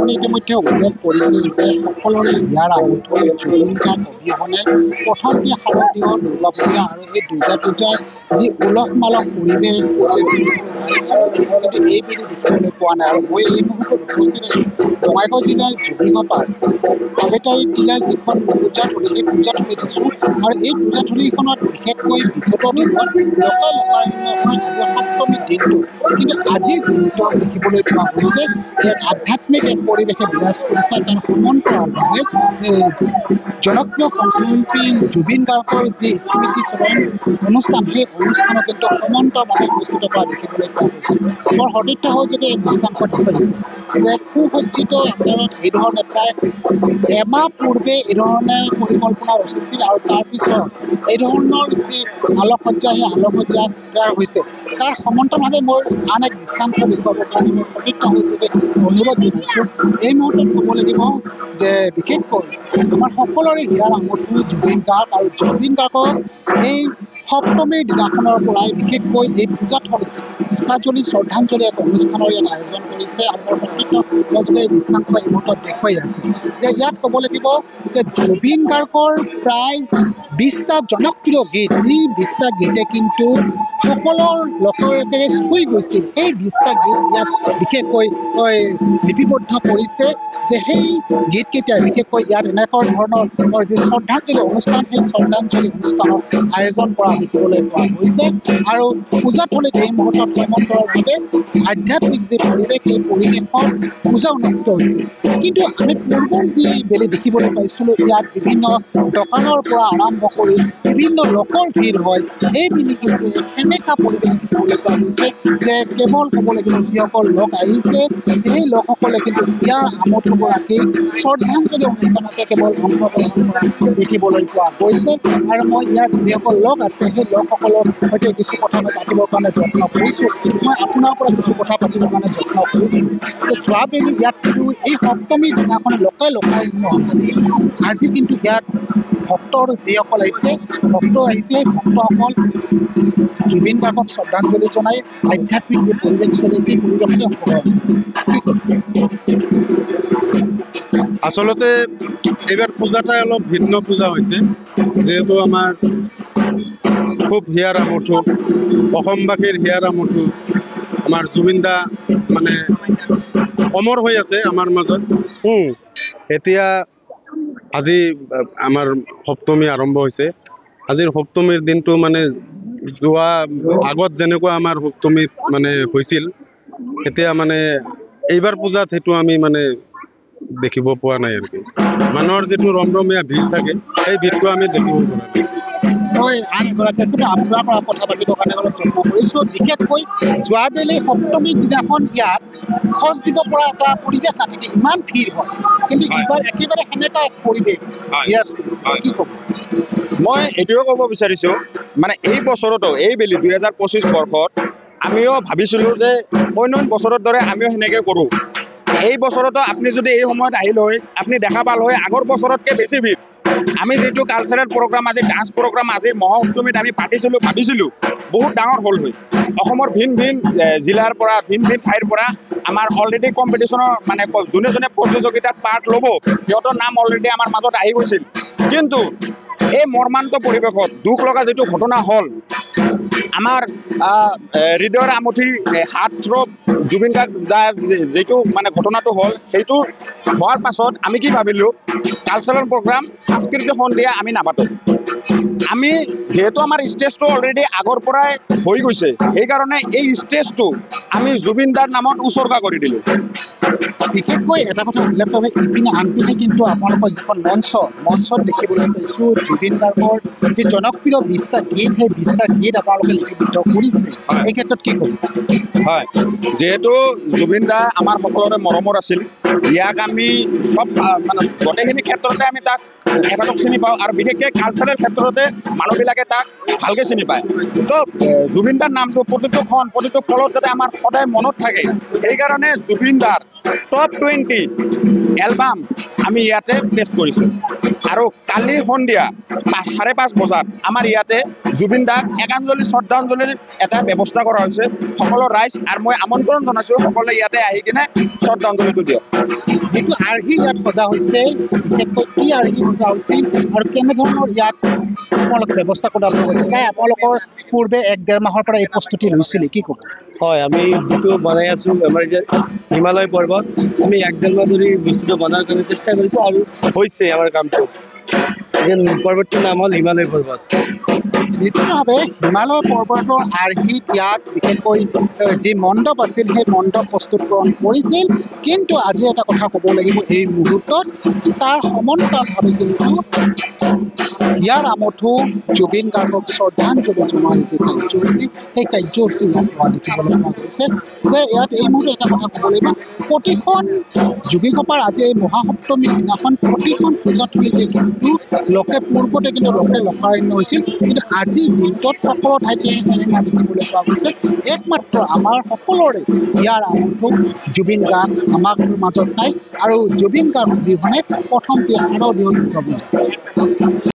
আপুনি ইতিমধ্যে উল্লেখ কৰিছে যে সকলোৰে ইয়াৰ আগতে জুবিন গাৰ্গ অবিহনে প্ৰথম যি শাৰদীয় দুৰ্গা পূজা আৰু এই দুৰ্গা পূজাৰ যি উলহ মালহ পৰিৱেশ কিন্তু এইবিধ দেখিবলৈ পোৱা নাই। আৰু মই এই মুহূৰ্তত উপস্থিত আছোঁ বঙাইগাঁও জিলাৰ জুবিঙপাৰ কাবেটাৰী টিলাৰ যিখন পূজাথলী, এই পূজাথলীত আছোঁ। আৰু এই পূজাথলীখনত বিশেষকৈ বিগত দিনত লোকাৰণ্য হয় আজি সপ্তমী দিনটো, কিন্তু আজিৰ দিনটো দেখিবলৈ পোৱা গৈছে এক আধ্যাত্মিক এক পৰিৱেশে বিৰাজ কৰিছে। তাৰ সমান্তৰালভাৱে জনপ্ৰিয় কণ্ঠশিল্পী জুবিন গাৰ্গৰ যি স্মৃতিচাৰণ অনুষ্ঠান, সেই অনুষ্ঠানো কিন্তু সমান্তৰালভাৱে অনুষ্ঠিত কৰা দেখিবলৈ পোৱা গৈছে। মোৰ সতীৰ্থ সহযোগে এক দৃশ্যাংশ দেখুৱাইছে যে সুসজ্জিত আকাৰত এই ধৰণে প্ৰায় এমাহ পূৰ্বে এই ধৰণে পৰিকল্পনা ৰচিছিল আৰু তাৰপিছত এই ধৰণৰ যি আলোকসজ্জা, সেই আলোকসজ্জা তৈয়াৰ হৈছে। তাৰ সমান্তৰালভাৱে মোৰ আন এক দৃশ্যাংশ দেখুৱাবৰ কাৰণে মই সতীৰ্থ সহযোগে অনুৰোধ জনাইছোঁ। এই মুহূৰ্তত ক'ব লাগিব যে বিশেষকৈ আমাৰ সকলোৰে হিয়াৰ আমঠু জুবিন গাৰ্গ, আৰু জুবিন গাৰ্গক এই সপ্তমীৰ দিনাখনৰ পৰাই বিশেষকৈ এই পূজাথলীত গীতাঞ্জলি শ্ৰদ্ধাঞ্জলি এক অনুষ্ঠানৰ ইয়াত আয়োজন কৰিছে। আমাৰ সতীৰ্থ সহযোগে এই দৃশ্যাংশ এই মুহূৰ্তত দেখুৱাই আছে যে ইয়াত ক'ব লাগিব যে জুবিন গাৰ্গৰ প্ৰায় 20টা জনপ্ৰিয় গীত, যি 20টা গীতে কিন্তু সকলো লোককে চুই গৈছিল। সেই 20টা গীত ইয়াত বিশেষকৈ লিপিবদ্ধ কৰিছে যে সেই গীতকেইটাই বিশেষকৈ ইয়াত এনেকুৱা ধৰণৰ যি শ্ৰদ্ধাঞ্জলি অনুষ্ঠান, সেই শ্ৰদ্ধাঞ্জলি অনুষ্ঠানৰ আয়োজন কৰা দেখিবলৈ পোৱা গৈছে। আৰু পূজাথলীত এই মুহূৰ্তত সমান্তৰালভাৱে আধ্যাত্মিক যি পৰিৱেশ, সেই পৰিৱেশৰ পূজা অনুষ্ঠিত হৈছে। কিন্তু আমি পূৰ্বৰ যি বেলি দেখিবলৈ পাইছিলোঁ, ইয়াত বিভিন্ন দোকানৰ পৰা আৰম্ভ কৰি বিভিন্ন লোকৰ ভিৰ হয়। এই পিনি কিন্তু এক সেমেকা পৰিৱেশ দেখিবলৈ পোৱা গৈছে যে কেৱল ক'ব লাগিব যিসকল লোক আহিছে, সেই লোকসকলে কিন্তু ইয়াৰ আমঠুগৰাকীক শ্ৰদ্ধাঞ্জলি অনুষ্ঠানতে কেৱল অংশগ্ৰহণ কৰা দেখিবলৈ পোৱা গৈছে। আৰু মই ইয়াত যিসকল লোক আছে, সেই লোকসকলৰ সৈতে কিছু কথা মই পাতিবৰ কাৰণে যত্ন কৰিছোঁ। মই আপোনাৰ পৰা কিছু কথা পাতিবৰ কাৰণে যত্ন কৰিছোঁ যে যোৱাবেলি ইয়াত কিন্তু এই সপ্তমীৰ দিনাখনে লোকাৰণ্য হৈছে। আজি কিন্তু ইয়াত ভক্তৰ যিসকল আহিছে, ভক্ত আহিছে, ভক্তসকল জুবিন গাৰ্গক শ্ৰদ্ধাঞ্জলি জনাই আধ্যাত্মিক যি পৰিৱেশ চলিছে, সেই পৰিৱেশতে অংশগ্ৰহণ কৰিছে। আচলতে এইবাৰ পূজাটাই অলপ ভিন্ন পূজা হৈছে, যিহেতু আমাৰ খুব হিয়াৰ আমঠু, অসমবাসীৰ হিয়াৰ আমঠু আমাৰ জুবিন দা মানে অমৰ হৈ আছে আমাৰ মাজত। এতিয়া আজি আমাৰ সপ্তমী আৰম্ভ হৈছে। আজিৰ সপ্তমীৰ দিনটো মানে যোৱা আগত যেনেকুৱা আমাৰ সপ্তমীত মানে হৈছিল, এতিয়া মানে এইবাৰ পূজাত সেইটো আমি মানে দেখিব পোৱা নাই আৰু কি। মানুহৰ যিটো ৰমৰমীয়া ভিৰ থাকে, সেই ভিৰটো আমি দেখিব পৰা নাই। মই আন এগৰাকী আছিলোঁ, আপোনাৰ পৰা কথা পাতিবৰ কাৰণে অলপ যত্ন কৰিছোঁ। বিশেষকৈ যোৱাবেলি সপ্তমীৰ দিনাখন ইয়াত খোজ দিব পৰা এটা পৰিৱেশ নাথাকে, ইমান ভিৰ হয়। কিন্তু এইবাৰ একেবাৰে সেনেকা এক পৰিৱেশ বিৰাজ কৰিছে। কি ক'ব? মই এইটোৱে ক'ব বিচাৰিছোঁ, মানে এই বছৰতো এইবেলি 2025 বৰ্ষত আমিও ভাবিছিলোঁ যে অন্য বছৰৰ দৰে আমিও সেনেকৈ কৰোঁ। এই বছৰতো আপুনি যদি এই সময়ত আহিল হয়, আপুনি দেখা পাল হয় আগৰ বছৰতকৈ বেছি ভিৰ। আমি যিটো কালচাৰেল প্ৰগ্ৰাম, আজি ডান্স প্ৰগ্ৰাম, আজি মহাসপ্তমীত আমি ভাবিছিলোঁ বহুত ডাঙৰ হ'ল হয়। অসমৰ ভিন ভিন জিলাৰ পৰা, ভিন ভিন ঠাইৰ পৰা আমাৰ অলৰেডি কম্পিটিশ্যনৰ মানে যোনে যোনে প্ৰতিযোগিতাত পাৰ্ট ল'ব, সিহঁতৰ নাম অলৰেডি আমাৰ মাজত আহি গৈছিল। কিন্তু এই মৰ্মান্ত পৰিৱেশত দুখ লগা যিটো ঘটনা হ'ল, আমাৰ হৃদয়ৰ আমঠি হাত থ্ৰব জুবিন গাৰ্গ যিটো মানে ঘটনাটো হ'ল, সেইটো হোৱাৰ পাছত আমি কি ভাবিলোঁ, কালচাৰেল প্ৰগ্ৰাম, সাংস্কৃতিক সন্ধিয়া আমি নাপাতোঁ। আমি যিহেতু আমাৰ ষ্টেজটো অলৰেডি আগৰ পৰাই হৈ গৈছে, সেইকাৰণে এই ষ্টেজটো আমি জুবিন দাৰ নামত উচৰ্গা কৰি দিলোঁ। বিশেষকৈ এটা কথা উল্লেখ কৰে, ইপিনে আনপিনে কিন্তু আপোনালোকৰ যিখন মঞ্চত দেখিবলৈ পাইছোঁ জুবিন গাৰ্গৰ যি জনপ্ৰিয় 20টা গীত, সেই 20টা গীত আপোনালোকে লিপিবদ্ধ কৰিছে। এই ক্ষেত্ৰত কি ক'ব? হয়, যিহেতু জুবিন দা আমাৰ সকলোৰে মৰমৰ আছিল, ইয়াক আমি চব মানে গোটেইখিনি ক্ষেত্ৰতে আমি তাক এখেতক চিনি পাওঁ, আৰু বিশেষকৈ কালচাৰেল ক্ষেত্ৰতে মানুহবিলাকে তাক ভালকৈ চিনি পায়। তো জুবিন দাৰ নামটো প্ৰতিটো ফলত যাতে আমাৰ সদায় মনত থাকে, সেইকাৰণে জুবিন দাৰ টপ 20 এলবাম আমি ইয়াতে পেষ্ট কৰিছোঁ। আৰু কালি সন্ধিয়া 5:30 বজাত আমাৰ ইয়াতে জুবিন দাক একাঞ্জলি শ্ৰদ্ধাঞ্জলিৰ এটা ব্যৱস্থা কৰা হৈছে সকলো ৰাইজ, আৰু মই আমন্ত্ৰণ জনাইছোঁ সকলোৱে ইয়াতে আহি কিনে শ্ৰদ্ধাঞ্জলিটো দিয়ক। যিটো আৰ্হি ইয়াত সজা হৈছে, বিশেষকৈ কি আৰ্হি সজা হৈছিল আৰু কেনেধৰণৰ ইয়াত আপোনালোকে ব্যৱস্থা কৰা হৈছে? প্ৰায় আপোনালোকৰ পূৰ্বে 1-1.5 মাহৰ পৰা এই প্ৰস্তুতি লৈছিলে, কি ক'ব? হয়, আমি যিটো বনাই আছোঁ আমাৰ যে হিমালয় পৰ্বত, আমি 1-1.5 মাহ ধৰি বস্তুটো বনোৱাৰ কাৰণে চেষ্টা কৰিছোঁ আৰু হৈছে আমাৰ কামটো। পৰ্বতটোৰ নাম হ'ল হিমালয় পৰ্বত। নিশ্চিতভাৱে হিমালয় পৰ্বতৰ আৰ্হিত ইয়াত বিশেষকৈ যি মণ্ডপ আছিল সেই মণ্ডপ প্ৰস্তুতকৰণ কৰিছিল, কিন্তু আজি এটা কথা ক'ব লাগিব, এই মুহূৰ্তত তাৰ সমান্তৰালভাৱে কিন্তু ইয়াৰ আমঠু জুবিন গাৰ্গক শ্ৰদ্ধাঞ্জলি জনোৱাৰ যি কাৰ্যসূচী, সেই কাৰ্যসূচী ইয়াত হোৱা দেখিবলৈ পোৱা গৈছে। যে ইয়াত এই মুহূৰ্তত এটা কথা ক'ব লাগিব, প্ৰতিখন যোগীঘোপাৰ আজি এই মহাসপ্তমীৰ দিনাখন প্ৰতিখন পূজাথলীতে কিন্তু লোকে পূৰ্বতে কিন্তু লোকে লোকাৰণ্য হৈছিল, কিন্তু আজিৰ দিনটোত সকলো ঠাইতে এনেকুৱা দেখিবলৈ পোৱা গৈছে। একমাত্ৰ আমাৰ সকলোৰে ইয়াৰ আমঠু জুবিন গাৰ্গ আমাৰ মাজত নাই, আৰু জুবিন গাৰ্গ অবিহনে প্ৰথমটি শাৰদীয় দুৰ্গা পূজা।